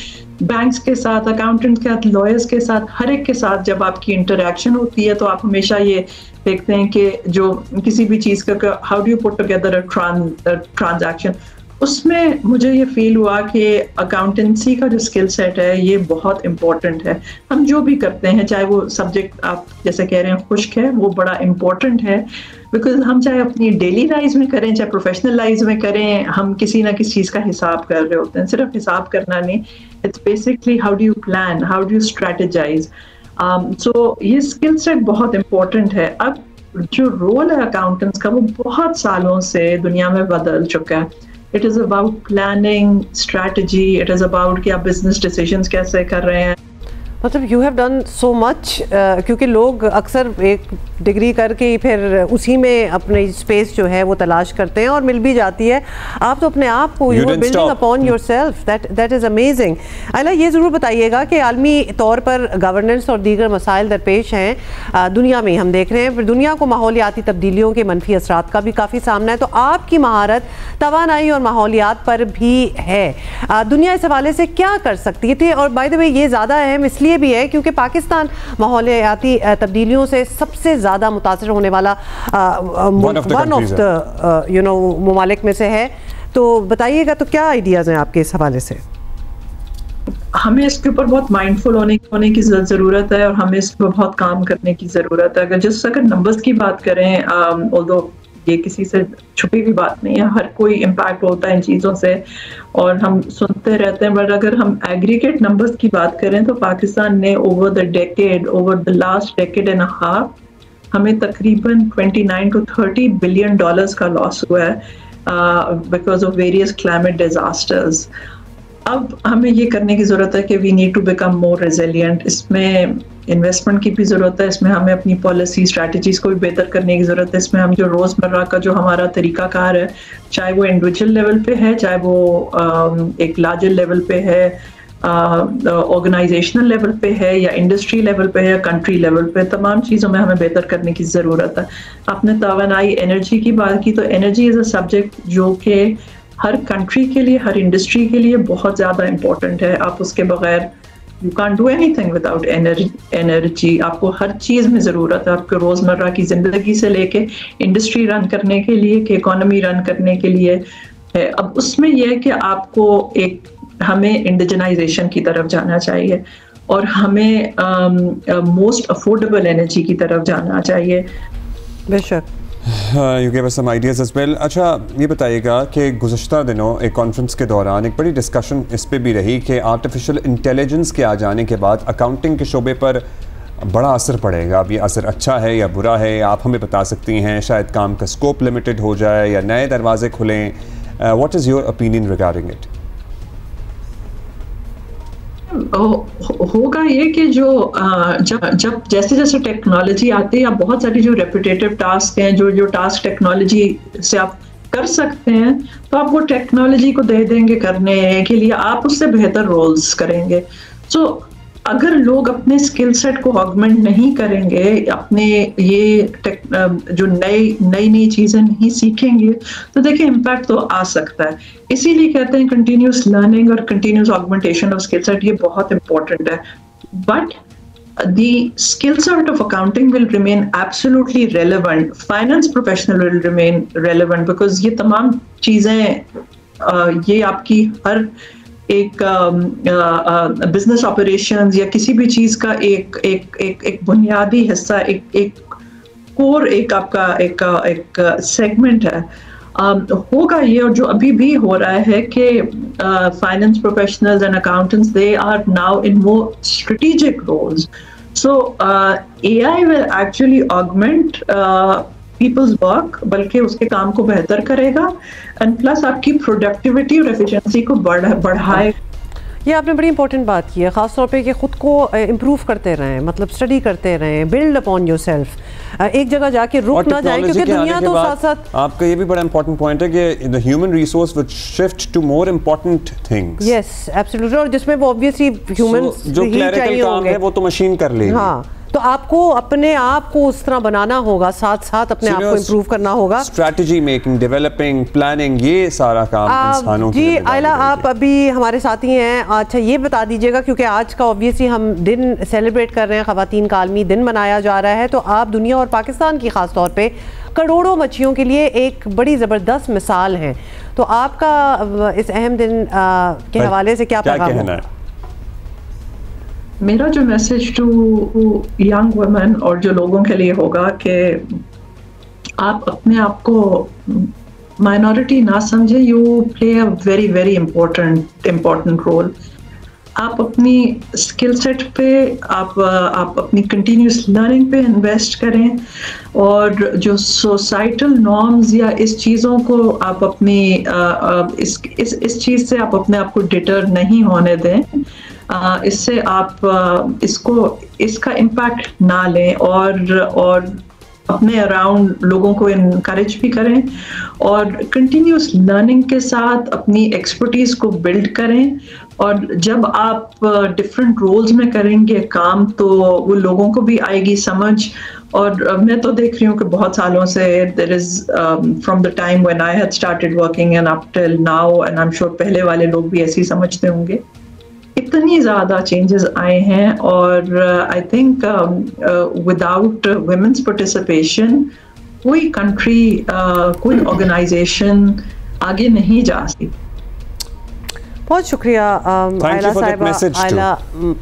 बैंक्स के साथ, अकाउंटेंट्स के साथ, लॉयर्स के साथ, हर एक के साथ जब आपकी इंटरेक्शन होती है तो आप हमेशा ये देखते हैं कि जो किसी भी चीज़ का how do you put together a transaction, उसमें मुझे ये फील हुआ कि अकाउंटेंसी का जो स्किल सेट है ये बहुत इम्पोर्टेंट है। हम जो भी करते हैं, चाहे वो सब्जेक्ट आप जैसे कह रहे हैं खुश्क है, वो बड़ा इम्पोर्टेंट है, बिकॉज हम चाहे अपनी डेली लाइफ में करें, चाहे प्रोफेशनल लाइफ में करें, हम किसी ना किसी चीज़ का हिसाब कर रहे होते हैं। सिर्फ हिसाब करना नहीं, it's basically how do you plan, how do you strategise. So ये स्किल सेट बहुत इम्पोर्टेंट है। अब जो रोल है अकाउंटेंट्स का वो बहुत सालों से दुनिया में बदल चुका है। It is about planning, strategy. It is about कि आप business decisions कैसे कर रहे हैं। मतलब you have done so much, क्योंकि लोग अक्सर एक डिग्री करके ही फिर उसी में अपनी स्पेस जो है वो तलाश करते हैं और मिल भी जाती है। आप तो अपने आप को you are building upon yourself, that is amazing. Ayla, ये ज़रूर बताइएगा कि आलमी तौर पर गवर्नेंस और दीगर मसाइल दरपेश हैं दुनिया में, हम देख रहे हैं, फिर दुनिया को माहौलियाती तब्दीलियों के मनफी असरात का भी काफ़ी सामना है, तो आपकी महारत तवानाई और माहौलियात पर भी है। दुनिया इस हवाले से क्या कर सकती थी? और बाय द वे ये ज़्यादा अहम इसलिए भी है क्योंकि पाकिस्तान माहौलियाती तब्दीलियों से सबसे ज़्यादा मुतासर होने वाला वन ऑफ द ममालिक में से है। तो बताइएगा, तो क्या आइडियाज़ हैं आपके इस हवाले से? हमें इसके ऊपर बहुत माइंडफुल होने की ज़रूरत है और हमें इस पर बहुत काम करने की ज़रूरत है। अगर नंबर्स की बात करें, ऑल्दो ये किसी से छुपी हुई बात नहीं है, हर कोई इम्पैक्ट होता है इन चीज़ों से और हम सुनते रहते हैं, बट अगर हम एग्रीगेट नंबर्स की बात करें तो पाकिस्तान ने over the last decade and half हमें तकरीबन 29 to 30 बिलियन डॉलर्स का लॉस हुआ है because of various climate disasters. अब हमें ये करने की ज़रूरत है कि we need to become more resilient. इसमें इन्वेस्टमेंट की भी ज़रूरत है, इसमें हमें अपनी पॉलिसी स्ट्रैटेजीज़ को भी बेहतर करने की ज़रूरत है। इसमें हम जो रोज़मर्रा का जो हमारा तरीक़ाकार है, चाहे वो इंडिविजुअल लेवल पे है, चाहे वो एक लार्जर लेवल पे है, ऑर्गेनाइजेशनल लेवल पे है, या इंडस्ट्री लेवल पे है, या कंट्री लेवल पे, तमाम चीज़ों में हमें बेहतर करने की ज़रूरत है। आपने तवानाई एनर्जी की बात की, तो एनर्जी इज़ अ सब्जेक्ट जो कि हर कंट्री के लिए, हर इंडस्ट्री के लिए बहुत ज़्यादा इम्पोर्टेंट है। आप उसके बगैर you can't do anything without energy. आपको हर चीज़ में ज़रूरत है, आपको रोज़मर्रा की ज़िंदगी से लेके इंडस्ट्री रन करने के लिए, कि इकोनॉमी रन करने के लिए है। अब उसमें यह है कि आपको हमें इंडिजनाइजेशन की तरफ जाना चाहिए और हमें मोस्ट अफोर्डेबल एनर्जी की तरफ जाना चाहिए। बेशक। You give us some ideas as well. अच्छा, ये बताइएगा कि गुज़श्ता दिनों एक कॉन्फ्रेंस के दौरान एक बड़ी डिस्कशन इस पे भी रही कि आर्टिफिशियल इंटेलिजेंस के आ जाने के बाद अकाउंटिंग के शोबे पर बड़ा असर पड़ेगा। अब ये असर अच्छा है या बुरा है, आप हमें बता सकती हैं। शायद काम का स्कोप लिमिटेड हो जाए या नए दरवाजे खुलें। What is your opinion regarding it? होगा ये कि जब जैसे जैसे टेक्नोलॉजी आती है, बहुत सारी जो रेपिटेटिव टास्क हैं, जो टास्क टेक्नोलॉजी से आप कर सकते हैं, तो आप वो टेक्नोलॉजी को दे देंगे करने के लिए, आप उससे बेहतर रोल्स करेंगे। सो अगर लोग अपने स्किल सेट को ऑगमेंट नहीं करेंगे, अपने ये जो नई चीज़ें नहीं सीखेंगे, तो देखिए इम्पैक्ट तो आ सकता है। इसीलिए कहते हैं कंटिन्यूस लर्निंग और continuous augmentation of skill set, ये बहुत इंपॉर्टेंट है। But the skill set of accounting will remain absolutely relevant. Finance professional will remain relevant because ये तमाम चीज़ें ये आपकी हर एक बिजनेस ऑपरेशंस या किसी भी चीज़ का एक बुनियादी हिस्सा, एक कोर, एक आपका एक सेगमेंट है। होगा ये, और जो अभी भी हो रहा है कि finance professionals and accountants, they are now in more strategic roles. So AI will actually augment people's work, बल्कि उसके काम को बेहतर करेगा, एंड प्लस आपकी प्रोडक्टिविटी और एफिशिएंसी को बढ़ाए। ये आपने बड़ी इंपॉर्टेंट बात की है, ख़ास तौर पे कि ख़ुद को इम्प्रूव करते रहें, मतलब स्टडी करते रहें, बिल्ड अपॉन योरसेल्फ, एक जगह जाके रुक ना जाए, क्योंकि दुनिया तो साथ साथ। आपका ये भी बड़ा इंपॉर्टेंट पॉइंट है कि the human resource will shift to more important things. Yes absolutely, और जिसमें वो ऑब्वियसली ह्यूमन जो क्लरिकल काम है वो तो मशीन कर लेगी। हाँ, तो आपको अपने आप को उस तरह बनाना होगा, साथ साथ अपने आप को इम्प्रूव करना होगा। स्ट्रैटेजी मेकिंग, डेवलपिंग, प्लानिंग, ये सारा काम इंसानों की। जी आयला, आप अभी हमारे साथ ही हैं। अच्छा ये बता दीजिएगा, क्योंकि आज का ऑब्वियसली हम दिन सेलिब्रेट कर रहे हैं, ख़वातीन का आलमी दिन मनाया जा रहा है, तो आप दुनिया और पाकिस्तान की ख़ास तौर पे करोड़ों बच्चियों के लिए एक बड़ी ज़बरदस्त मिसाल हैं, तो आपका इस अहम दिन के हवाले से क्या कहना है? मेरा जो मैसेज टू यंग वुमेन और जो लोगों के लिए होगा कि आप अपने आप को माइनॉरिटी ना समझें, you play a very very important role. आप अपनी स्किल सेट पे, आप अपनी कंटिन्यूस लर्निंग पे इन्वेस्ट करें, और जो सोसाइटल नॉर्म्स या इस चीज़ों को आप अपनी इस चीज़ से आप अपने आप को डिटर नहीं होने दें। इससे आप इसका इम्पैक्ट ना लें, और अपने अराउंड लोगों को इनकरेज भी करें, और कंटिन्यूस लर्निंग के साथ अपनी एक्सपर्टीज को बिल्ड करें। और जब आप डिफरेंट रोल्स में करेंगे काम, तो वो लोगों को भी आएगी समझ। और मैं तो देख रही हूँ कि बहुत सालों से there is from the time when I had started working and up till now, and I am sure पहले वाले लोग भी ऐसे ही समझते होंगे, इतनी ज़्यादा चेंजेस आए हैं। और I think without women's participation कोई कंट्री, कोई ऑर्गेनाइजेशन आगे नहीं जा सकती। बहुत शुक्रिया आयला साहिबा, आयला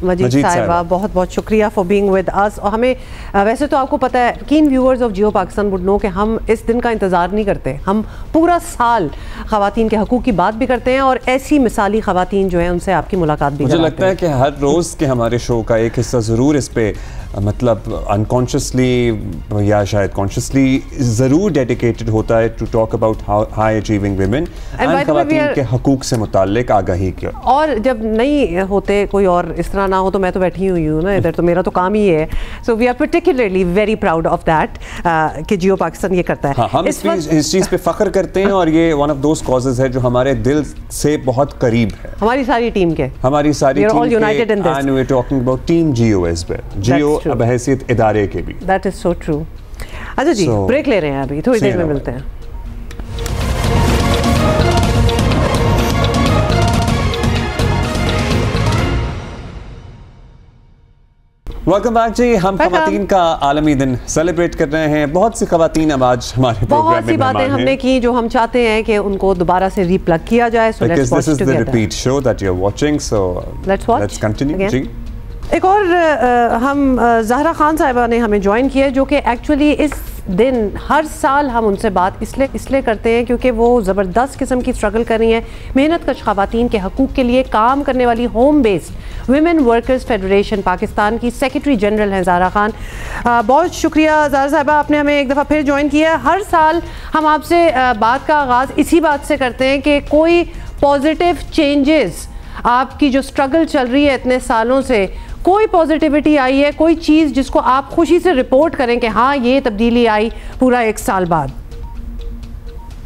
मजीद साहिबा, बहुत बहुत शुक्रिया फॉर बीइंग विद अस। और हमें वैसे तो आपको पता है, कीन viewers of Jio Pakistan would know कि हम इस दिन का इंतज़ार नहीं करते, हम पूरा साल ख़वातीन के हकूक़ की बात भी करते हैं, और ऐसी मिसाली ख़वातीन जो हैं उनसे आपकी मुलाकात भी मुझे लगता है कि हर रोज़ के हमारे शो का एक हिस्सा ज़रूर इस पे, मतलब अनकॉन्शियसली या शायद कॉन्शियसली ज़रूर डेडिकेटेड होता है to talk about high achieving women and ख़वातीन के हकूक़ से मुताल्लिक आगाही के। और जब नहीं होते कोई और इस तरह ना हो, तो मैं तो बैठी हुई हूँ ना इधर, तो मेरा तो काम ही है। So we are particularly very proud of that कि जियो पाकिस्तान ये करता है। हाँ, हम इस चीज़ पे फ़ख्र करते हैं, और ये वन ऑफ दोज कॉजेज़ है जो हमारे दिल से बहुत करीब है, हमारी सारी टीम के, हमारी सारी टीम के, and we are talking about team Geo as well, Geo अब हैसियत इदारे के भी। That is so true. अच्छा जी, ब्रेक ले रहे हैं, अभी थोड़ी देर में मिलते हैं। वेलकम बैक जी। हम ख़वातीन का आलमी दिन सेलिब्रेट कर रहे हैं। बहुत सी ख़वातीन अब आज हमारे प्रोग्राम में बहुत सी बातें हमने की जो हम चाहते हैं कि उनको दोबारा से रीप्लग किया जाए। So let's watch together. This is the repeat show that you are watching, so let's continue जी। एक और हम ज़हरा खान साहिबा ने हमें ज्वाइन किया, जो कि एक्चुअली इस दिन हर साल हम उनसे बात इसलिए करते हैं क्योंकि वो ज़बरदस्त किस्म की स्ट्रगल कर रही हैं, मेहनत कश ख़वातीन के हकूक़ के लिए काम करने वाली home based women workers federation Pakistan की सेक्रेटरी जनरल हैं ज़हरा खान। बहुत शुक्रिया ज़हरा साहिबा, आपने हमें एक दफ़ा फिर ज्वाइन किया। हर साल हम आपसे बात का आगाज़ इसी बात से करते हैं कि कोई पॉजिटिव चेंजेस, आपकी जो स्ट्रगल चल रही है इतने सालों से, कोई पॉजिटिविटी आई है, कोई चीज़ जिसको आप खुशी से रिपोर्ट करें कि हाँ ये तब्दीली आई पूरा 1 साल बाद?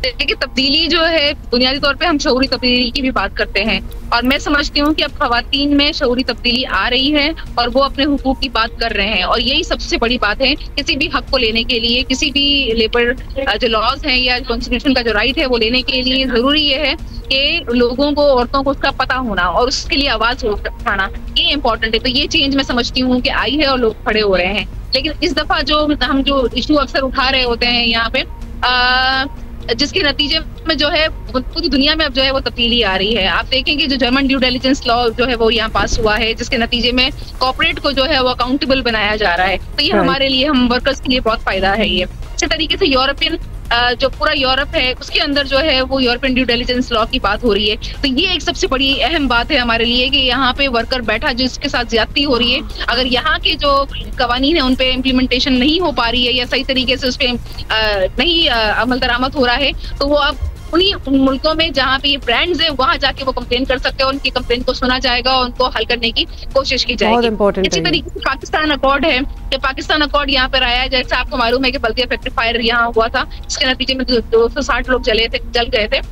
देखिए, तब्दीली जो है बुनियादी तौर पे हम शऊरी तब्दीली की भी बात करते हैं, और मैं समझती हूँ कि अब ख़वातीन में शऊरी तब्दीली आ रही है और वो अपने हुकूक की बात कर रहे हैं, और यही सबसे बड़ी बात है। किसी भी हक को लेने के लिए, किसी भी लेबर जो लॉज हैं या कॉन्स्टिट्यूशन का जो राइट है वो लेने के लिए ज़रूरी ये है कि लोगों को, औरतों को उसका पता होना और उसके लिए आवाज़ उठाना, ये इम्पोर्टेंट है। तो ये चेंज मैं समझती हूँ कि आई है और लोग खड़े हो रहे हैं। लेकिन इस दफ़ा जो हम जो इशू अक्सर उठा रहे होते हैं यहाँ पे, जिसके नतीजे में जो है पूरी दुनिया में अब जो है वो तब्दीली आ रही है। आप देखेंगे जो जर्मन ड्यू डिलिजेंस लॉ जो है वो यहाँ पास हुआ है, जिसके नतीजे में कॉर्पोरेट को जो है वो अकाउंटेबल बनाया जा रहा है। तो ये हमारे लिए, हम वर्कर्स के लिए बहुत फायदा है। ये अच्छे तरीके से यूरोपियन जो पूरा यूरोप है उसके अंदर जो है वो यूरोपियन ड्यू डिलिजेंस लॉ की बात हो रही है। तो ये एक सबसे बड़ी अहम बात है हमारे लिए कि यहाँ पे वर्कर बैठा जो इसके साथ ज्यादती हो रही है, अगर यहाँ के जो कवानीन है उन पे इम्प्लीमेंटेशन नहीं हो पा रही है या सही तरीके से उस पर नहीं अमल दरामद हो रहा है, तो वो अब उन्हीं मुल्कों में जहाँ पे ये ब्रांड्स हैं वहां जाके वो कंप्लेन कर सकते हैं, उनकी कंप्लेन को सुना जाएगा और उनको हल करने की कोशिश की जाएगी। इसी तरीके से पाकिस्तान अकॉर्ड है कि पाकिस्तान अकॉर्ड यहाँ पर आया है, जैसे आपको मालूम है कि बल्दिया फैक्ट्री फायर यहाँ हुआ था, इसके नतीजे में 260 लोग जल गए थे,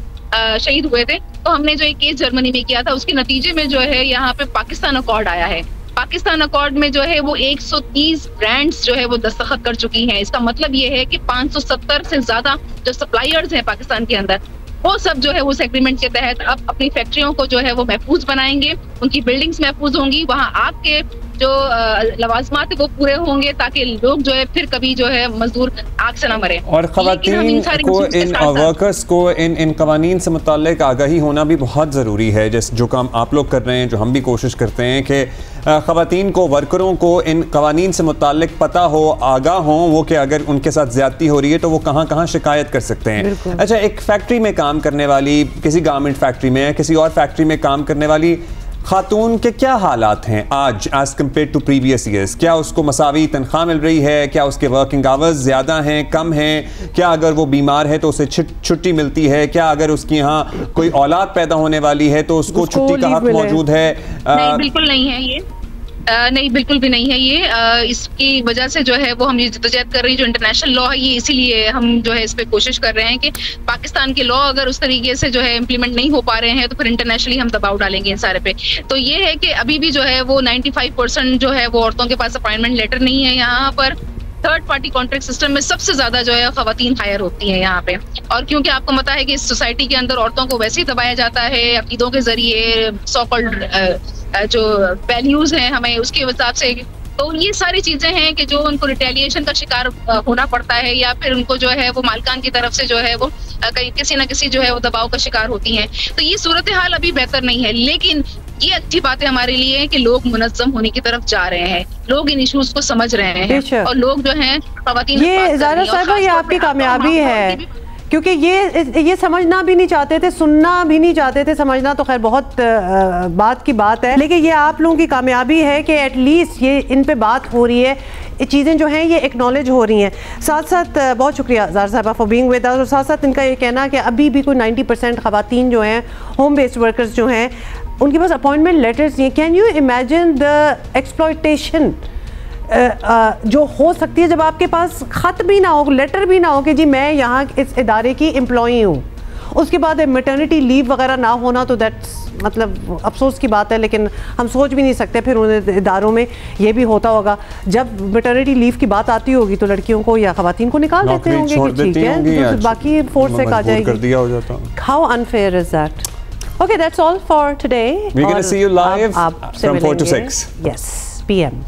शहीद हुए थे। तो हमने जो एक केस जर्मनी में किया था उसके नतीजे में जो है यहाँ पे पाकिस्तान अकॉर्ड आया है। पाकिस्तान अकॉर्ड में जो है वो 130 ब्रांड्स जो है वो दस्तखत कर चुकी हैं। इसका मतलब ये है कि 570 से ज्यादा जो सप्लायर्स हैं पाकिस्तान के अंदर वो सब जो है उस एग्रीमेंट के तहत अब अपनी फैक्ट्रियों को जो है वो महफूज बनाएंगे, उनकी बिल्डिंग्स महफूज होंगी, वहाँ आग के जो लवाजमात है वो पूरे होंगे ताकि लोग जो है फिर कभी जो है मजदूर आग से ना मरे। और खवातीन को इन वर्कर्स को इन कवानीन से मुताल्लिक आगाही होना भी बहुत ज़रूरी है, जैसे जो काम आप लोग कर रहे हैं, जो हम भी कोशिश करते हैं कि खवातीन को, वर्करों को इन कवानीन से मुताल्लिक पता हो, आगाह हो वो कि अगर उनके साथ ज़्यादती हो रही है तो वो कहाँ कहाँ शिकायत कर सकते हैं। अच्छा, एक फैक्ट्री में काम करने वाली, किसी गारमेंट फैक्ट्री में, किसी और फैक्ट्री में काम करने वाली खातून के क्या हालात हैं आज as compare to previous years? क्या उसको मसावी तनख्वाह मिल रही है? क्या उसके वर्किंग आवर्स ज़्यादा हैं, कम हैं? क्या अगर वो बीमार है तो उसे छुट्टी मिलती है? क्या अगर उसकी यहाँ कोई औलाद पैदा होने वाली है तो उसको छुट्टी का हक मौजूद है? नहीं, बिल्कुल नहीं है ये। नहीं, बिल्कुल भी नहीं है ये। इसकी वजह से जो है वो हम ये जद्दोजहद कर रही है, जो इंटरनेशनल लॉ है, ये इसीलिए हम जो है इस पे कोशिश कर रहे हैं कि पाकिस्तान के लॉ अगर उस तरीके से जो है इम्प्लीमेंट नहीं हो पा रहे हैं तो फिर इंटरनेशनली हम दबाव डालेंगे इन सारे पे। तो ये है कि अभी भी जो है वो 95% जो है वो औरतों के पास अपॉइंटमेंट लेटर नहीं है। यहाँ पर थर्ड पार्टी कॉन्ट्रैक्ट सिस्टम में सबसे ज्यादा जो है खवातीन हायर होती हैं यहाँ पे, और क्योंकि आपको पता है कि इस सोसाइटी के अंदर औरतों को वैसे ही दबाया जाता है अकीदों के जरिए, सो कॉल्ड जो वैल्यूज हैं हमें उसके हिसाब से, तो ये सारी चीजें हैं कि जो उनको रिटेलिएशन का शिकार होना पड़ता है या फिर उनको जो है वो मालिकान की तरफ से जो है वो किसी ना किसी जो है वो दबाव का शिकार होती हैं। तो ये सूरत हाल अभी बेहतर नहीं है, लेकिन ये अच्छी बात है हमारे लिए कि लोग मुनज़्ज़म होने की तरफ जा रहे हैं, लोग इन इश्यूज को समझ रहे हैं और लोग जो हैं खवातीन, ये ज़ाहिरा साहिबा ये आपकी कामयाबी है क्योंकि ये समझना भी नहीं चाहते थे, सुनना भी नहीं चाहते थे। समझना तो खैर बहुत बात की बात है, लेकिन ये आप लोगों की कामयाबी है कि एटलीस्ट ये इन पे बात हो रही है, चीज़ें जो हैं ये एक्नॉलेज हो रही हैं। साथ साथ बहुत शुक्रिया ज़ाहिरा साहिबा फॉर बीइंग विद अस। और साथ साथ इनका ये कहना कि अभी भी कोई 90% खवातीन जो हैं होम बेस्ड वर्कर्स जो हैं उनके पास अपॉइंटमेंट लेटर्स नहीं है। Can you imagine the exploitation जो हो सकती है जब आपके पास ख़त भी ना हो, लेटर भी ना हो कि जी मैं यहाँ इस इदारे की एम्प्लॉई हूँ, उसके बाद मैटरनिटी लीव वगैरह ना होना, तो दैट्स मतलब अफसोस की बात है, लेकिन हम सोच भी नहीं सकते फिर उन इदारों में ये भी होता होगा। जब मैटरनिटी लीव की बात आती होगी तो लड़कियों को या खवातीन को निकाल देते होंगे कि ठीक है तो बाकी फोर्स से आ जाएगी। How unfair is that? Okay, that's all for today. We're going to see you live from 4 to 6. Yes, PM.